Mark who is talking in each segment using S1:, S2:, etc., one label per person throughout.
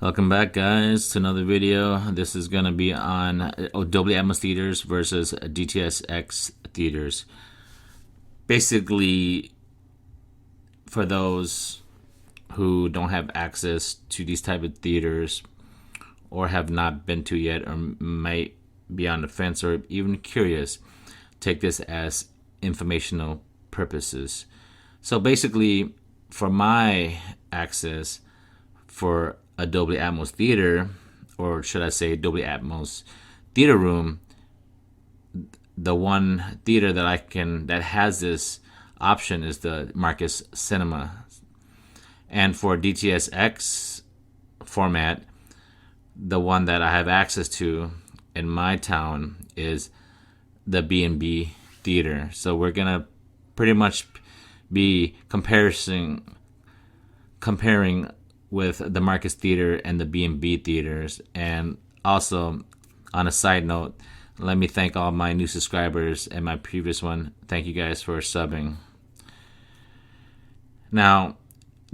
S1: Welcome back, guys, to another video. This is going to be on Dolby Atmos theaters versus DTS X theaters. Basically, for those who don't have access to these type of theaters or have not been to yet or might be on the fence or even curious, take this as informational purposes. So basically, for my access for a Dolby Atmos theater, or should I say Dolby Atmos theater room, the one theater that has this option is the Marcus Cinema. And for DTSX format, the one that I have access to in my town is the B&B theater. So we're gonna pretty much be comparing with the Marcus Theater and the B&B theaters. And also, on a side note, let me thank all my new subscribers and my previous one. Thank you guys for subbing. Now,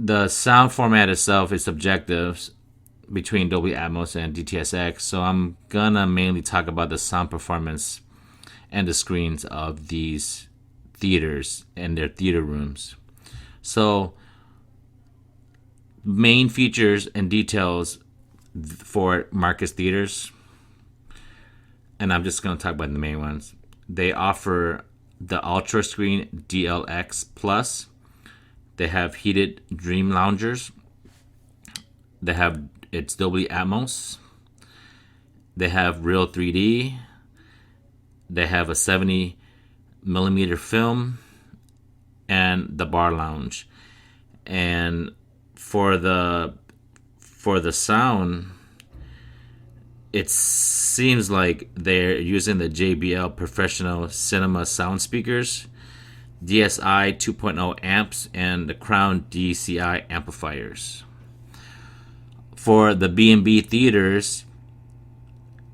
S1: the sound format itself is subjective between Dolby Atmos and DTSX, so I'm gonna mainly talk about the sound performance and the screens of these theaters and their theater rooms. So, main features and details for Marcus theaters, and I'm just going to talk about the main ones. They offer the Ultra Screen DLX Plus. They have heated Dream Loungers. They have it's Dolby Atmos. They have Real 3D. They have a 70mm film and the bar lounge. And for the sound, it seems like they're using the JBL Professional Cinema sound speakers, DSI 2.0 amps, and the Crown DCI amplifiers. For the B&B theaters,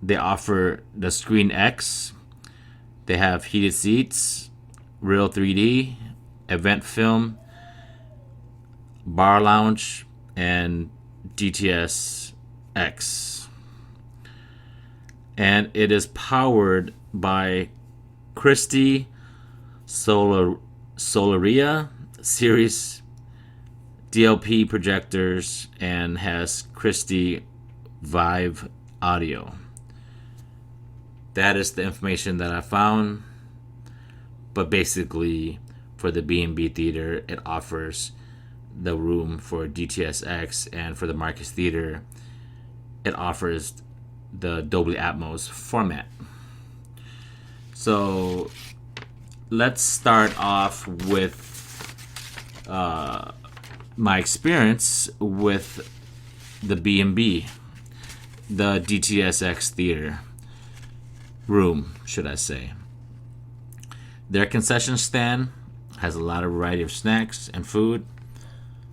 S1: they offer the Screen X. They have heated seats, Real 3D, event film, bar lounge, and DTS X. And it is powered by Christie Solaria series DLP projectors and has Christie Vive audio. That is the information that I found. But basically, for the B&B theater, it offers the room for DTSX, and for the Marcus Theater, it offers the Dolby Atmos format. So let's start off with my experience with the B&B, the DTSX theater room, should I say. Their concession stand has a lot of variety of snacks and food.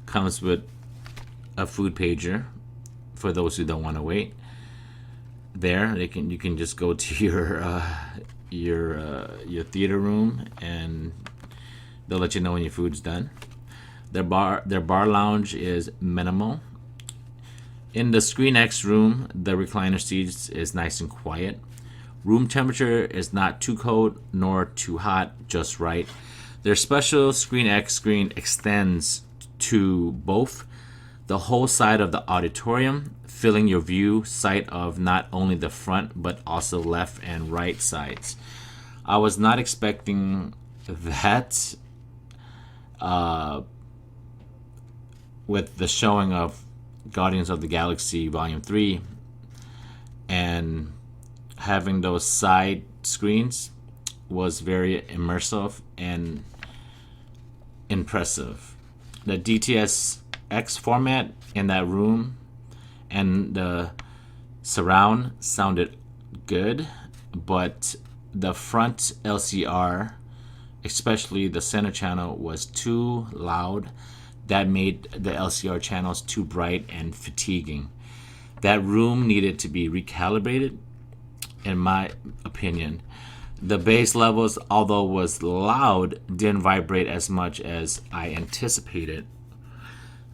S1: Comes with a food pager for those who don't want to wait. There, you can just go to your theater room and they'll let you know when your food's done. Their bar lounge is minimal. In the Screen X room, the recliner seats is nice and quiet. Room temperature is not too cold nor too hot, just right. Their special Screen X screen extends to both the whole side of the auditorium, filling your view sight of not only the front but also left and right sides. I was not expecting that with the showing of Guardians of the Galaxy Volume 3 and having those side screens was very immersive and impressive. The DTSX format in that room and the surround sounded good, but the front LCR, especially the center channel, was too loud. That made the LCR channels too bright and fatiguing. That room needed to be recalibrated, in my opinion. The bass levels, although was loud, didn't vibrate as much as I anticipated.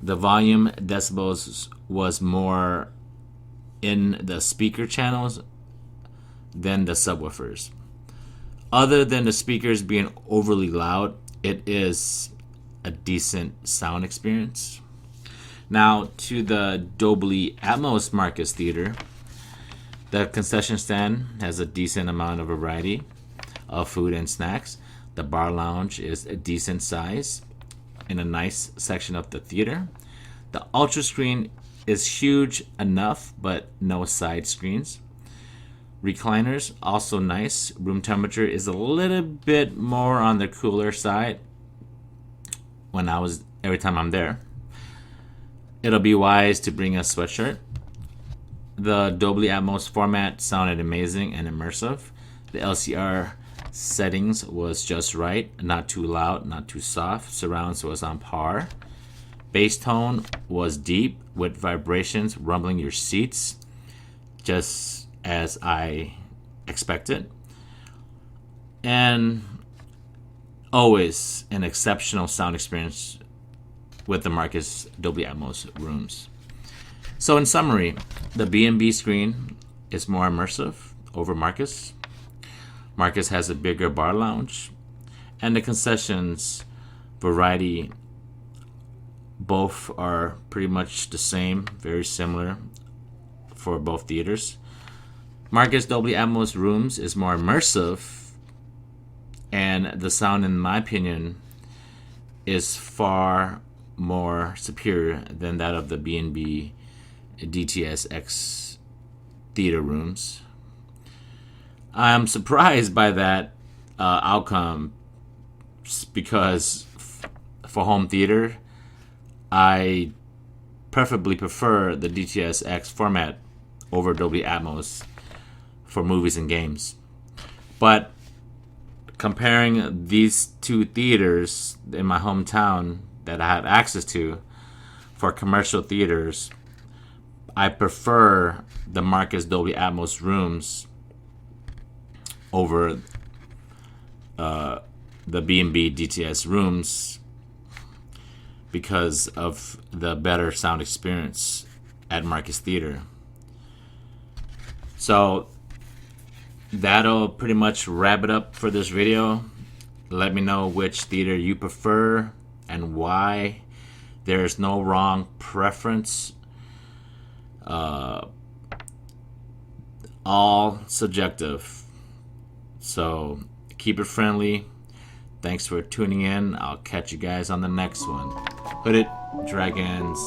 S1: The volume decibels was more in the speaker channels than the subwoofers. Other than the speakers being overly loud, it is a decent sound experience. Now to the Dolby Atmos Marcus Theater. The concession stand has a decent amount of variety of food and snacks. The bar lounge is a decent size in a nice section of the theater. The ultra screen is huge enough, but no side screens. Recliners also nice. Room temperature is a little bit more on the cooler side every time I'm there. It'll be wise to bring a sweatshirt. The Dolby Atmos format sounded amazing and immersive. The LCR settings was just right, not too loud, not too soft. Surrounds was on par. Bass tone was deep with vibrations rumbling your seats, just as I expected. And always an exceptional sound experience with the Marcus Dolby Atmos rooms. So in summary, the B&B screen is more immersive over Marcus. Marcus has a bigger bar lounge, and the concessions variety both are pretty much the same, very similar for both theaters. Marcus Dolby Atmos rooms is more immersive, and the sound, in my opinion, is far more superior than that of the B&B DTS X theater rooms. I'm surprised by that outcome because for home theater, I preferably prefer the DTS X format over Dolby Atmos for movies and games. But comparing these two theaters in my hometown that I have access to for commercial theaters, I prefer the Marcus Dolby Atmos rooms over the B&B DTS rooms because of the better sound experience at Marcus Theater. So that'll pretty much wrap it up for this video. Let me know which theater you prefer and why. There's no wrong preference. All subjective. So keep it friendly. Thanks for tuning in. I'll catch you guys on the next one. Hooded Dragons